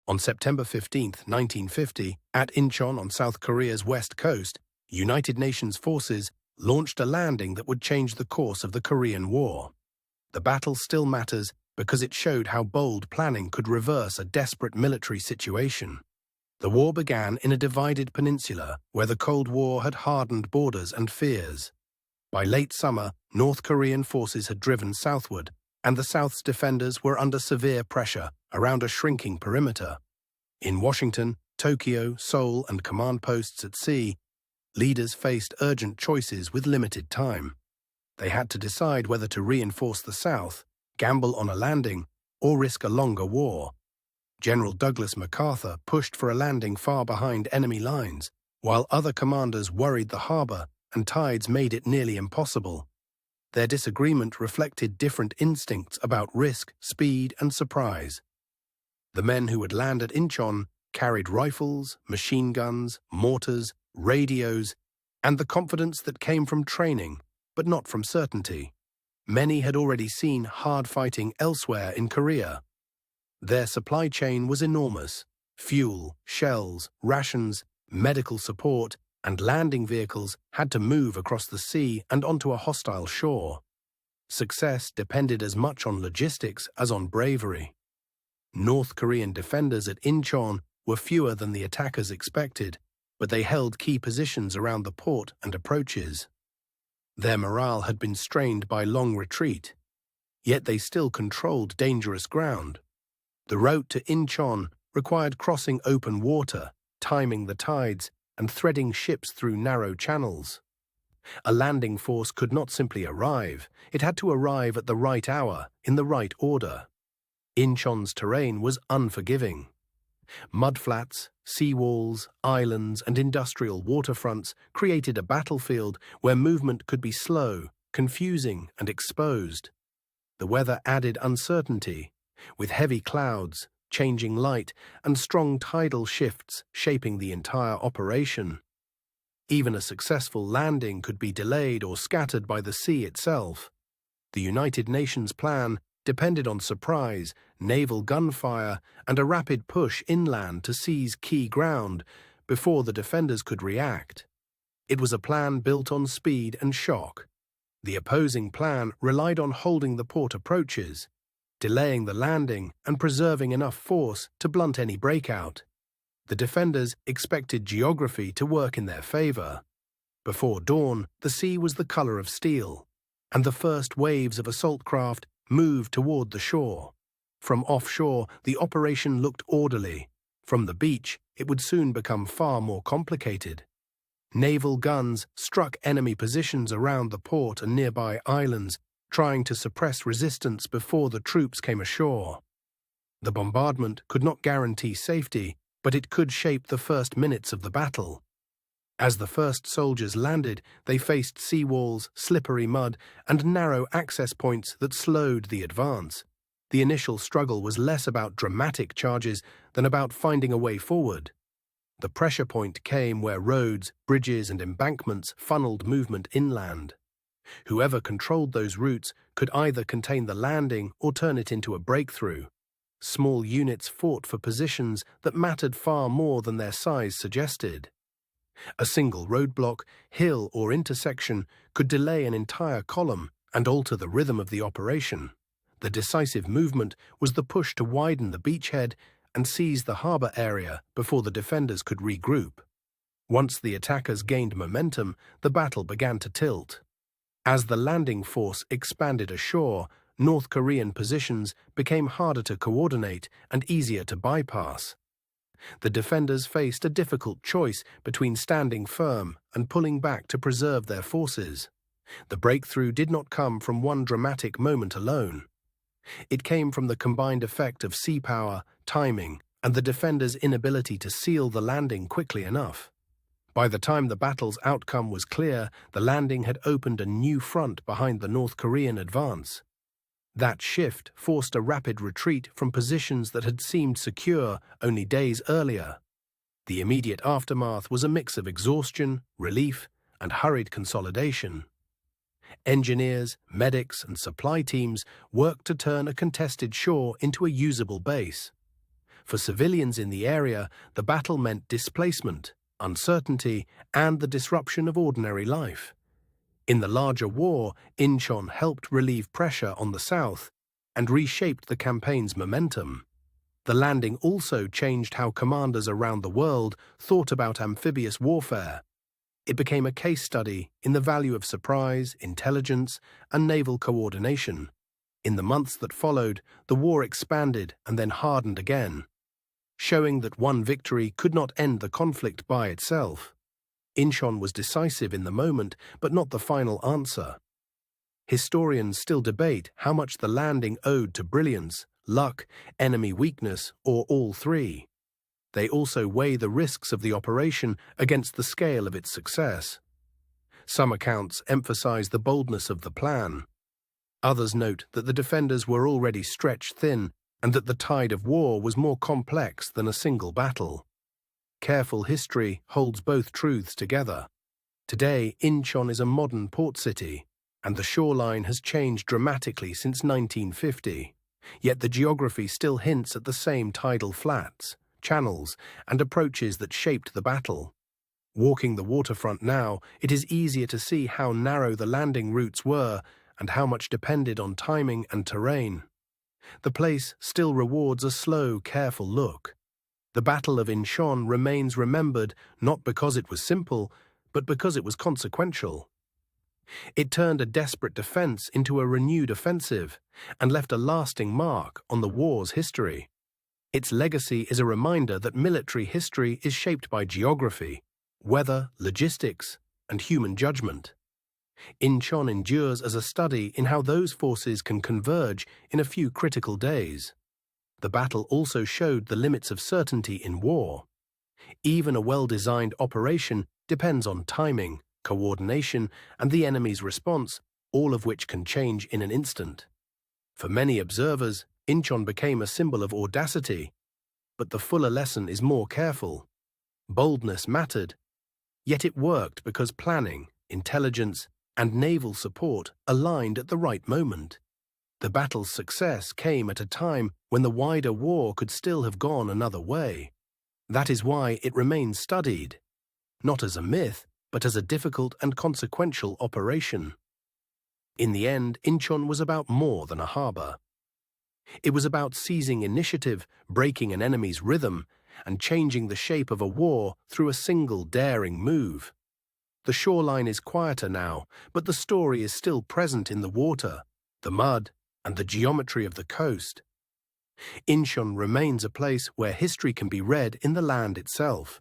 On September 15, 1950, at Inchon on South Korea's west coast, United Nations forces launched a landing that would change the course of the Korean War. The battle still matters because it showed how bold planning could reverse a desperate military situation. The war began in a divided peninsula where the Cold War had hardened borders and fears. By late summer, North Korean forces had driven southward, and the South's defenders were under severe pressure around a shrinking perimeter. In Washington, Tokyo, Seoul, and command posts at sea, leaders faced urgent choices with limited time. They had to decide whether to reinforce the South, gamble on a landing, or risk a longer war. General Douglas MacArthur pushed for a landing far behind enemy lines, while other commanders worried the harbor and tides made it nearly impossible. Their disagreement reflected different instincts about risk, speed, and surprise. The men who would land at Inchon carried rifles, machine guns, mortars, radios, and the confidence that came from training, but not from certainty. Many had already seen hard fighting elsewhere in Korea. Their supply chain was enormous. Fuel, shells, rations, medical support, and landing vehicles had to move across the sea and onto a hostile shore. Success depended as much on logistics as on bravery. North Korean defenders at Inchon were fewer than the attackers expected, but they held key positions around the port and approaches. Their morale had been strained by long retreat, yet they still controlled dangerous ground. The route to Inchon required crossing open water, timing the tides, and threading ships through narrow channels. A landing force could not simply arrive, it had to arrive at the right hour, in the right order. Inchon's terrain was unforgiving. Mudflats, seawalls, islands, and industrial waterfronts created a battlefield where movement could be slow, confusing, and exposed. The weather added uncertainty, with heavy clouds, changing light, and strong tidal shifts shaping the entire operation. Even a successful landing could be delayed or scattered by the sea itself. The United Nations plan depended on surprise, naval gunfire, and a rapid push inland to seize key ground before the defenders could react. It was a plan built on speed and shock. The opposing plan relied on holding the port approaches, delaying the landing, and preserving enough force to blunt any breakout. The defenders expected geography to work in their favor. Before dawn, the sea was the color of steel, and the first waves of assault craft moved toward the shore. From offshore, the operation looked orderly. From the beach, it would soon become far more complicated. Naval guns struck enemy positions around the port and nearby islands, trying to suppress resistance before the troops came ashore. The bombardment could not guarantee safety, but it could shape the first minutes of the battle. As the first soldiers landed, they faced seawalls, slippery mud, and narrow access points that slowed the advance. The initial struggle was less about dramatic charges than about finding a way forward. The pressure point came where roads, bridges, and embankments funneled movement inland. Whoever controlled those routes could either contain the landing or turn it into a breakthrough. Small units fought for positions that mattered far more than their size suggested. A single roadblock, hill, or intersection could delay an entire column and alter the rhythm of the operation. The decisive movement was the push to widen the beachhead and seize the harbor area before the defenders could regroup. Once the attackers gained momentum, the battle began to tilt. As the landing force expanded ashore, North Korean positions became harder to coordinate and easier to bypass. The defenders faced a difficult choice between standing firm and pulling back to preserve their forces. The breakthrough did not come from one dramatic moment alone. It came from the combined effect of sea power, timing, and the defenders' inability to seal the landing quickly enough. By the time the battle's outcome was clear, the landing had opened a new front behind the North Korean advance. That shift forced a rapid retreat from positions that had seemed secure only days earlier. The immediate aftermath was a mix of exhaustion, relief, and hurried consolidation. Engineers, medics, and supply teams worked to turn a contested shore into a usable base. For civilians in the area, the battle meant displacement, uncertainty, and the disruption of ordinary life. In the larger war, Inchon helped relieve pressure on the south and reshaped the campaign's momentum. The landing also changed how commanders around the world thought about amphibious warfare. It became a case study in the value of surprise, intelligence, and naval coordination. In the months that followed, the war expanded and then hardened again, showing that one victory could not end the conflict by itself. Inchon was decisive in the moment, but not the final answer. Historians still debate how much the landing owed to brilliance, luck, enemy weakness, or all three. They also weigh the risks of the operation against the scale of its success. Some accounts emphasize the boldness of the plan. Others note that the defenders were already stretched thin and that the tide of war was more complex than a single battle. Careful history holds both truths together. Today, Inchon is a modern port city, and the shoreline has changed dramatically since 1950. Yet the geography still hints at the same tidal flats, channels, and approaches that shaped the battle. Walking the waterfront now, it is easier to see how narrow the landing routes were and how much depended on timing and terrain. The place still rewards a slow, careful look. The Battle of Inchon remains remembered not because it was simple, but because it was consequential. It turned a desperate defense into a renewed offensive and left a lasting mark on the war's history. Its legacy is a reminder that military history is shaped by geography, weather, logistics, and human judgment. Inchon endures as a study in how those forces can converge in a few critical days. The battle also showed the limits of certainty in war. Even a well-designed operation depends on timing, coordination, and the enemy's response, all of which can change in an instant. For many observers, Inchon became a symbol of audacity, but the fuller lesson is more careful. Boldness mattered, yet it worked because planning, intelligence, and naval support aligned at the right moment. The battle's success came at a time when the wider war could still have gone another way. That is why it remains studied, not as a myth, but as a difficult and consequential operation. In the end, Inchon was about more than a harbor. It was about seizing initiative, breaking an enemy's rhythm, and changing the shape of a war through a single daring move. The shoreline is quieter now, but the story is still present in the water, the mud, and the geometry of the coast. Inchon remains a place where history can be read in the land itself.